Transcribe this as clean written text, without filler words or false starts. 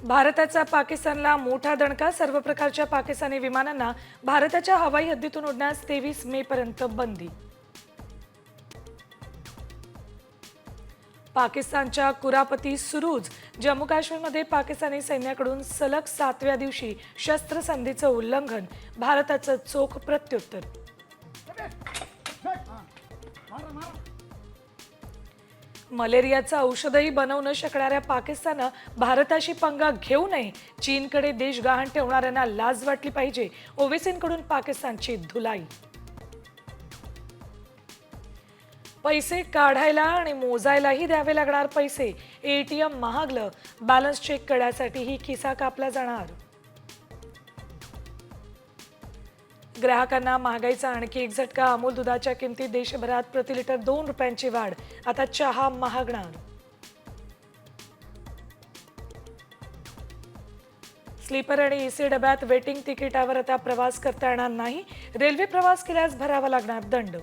भारताचा पाकिस्तानला मोठा दणका. सर्व प्रकारच्या पाकिस्तानी विमानांना भारताच्या हवाई हद्दीतून उडण्यास 23 मे पर्यंत बंदी. पाकिस्तानच्या कुरापती सुरूज. जम्मू काश्मीरमध्ये पाकिस्तानी सैन्याकडून सलग 7व्या दिवशी शस्त्रसंधीचं उल्लंघन. भारताचं चोख प्रत्युत्तर. मलेरियाचं औषधही बनवू न शकणाऱ्या पाकिस्ताननं भारताशी पंगा घेऊ नये. चीनकडे देश गहाण ठेवणाऱ्यांना लाज वाटली पाहिजे. ओवेसींकडून पाकिस्तानची धुलाई. पैसे काढायला आणि मोजायलाही द्यावे लागणार पैसे. एटीएम महागलं. बॅलन्स चेक करण्यासाठीही खिसा कापला जाणार. ग्राहकांना महागाईचा आणखी एक झटका. अमूल दुधाच्या किमतीत देशभरात प्रति लिटर 2 रुपयांची वाढ. आता चहा महागणार. स्लीपर आणि एसी डब्यात वेटिंग तिकिटावर आता प्रवास करता येणार नाही. रेल्वे प्रवास केल्यास भरावा लागणार दंड.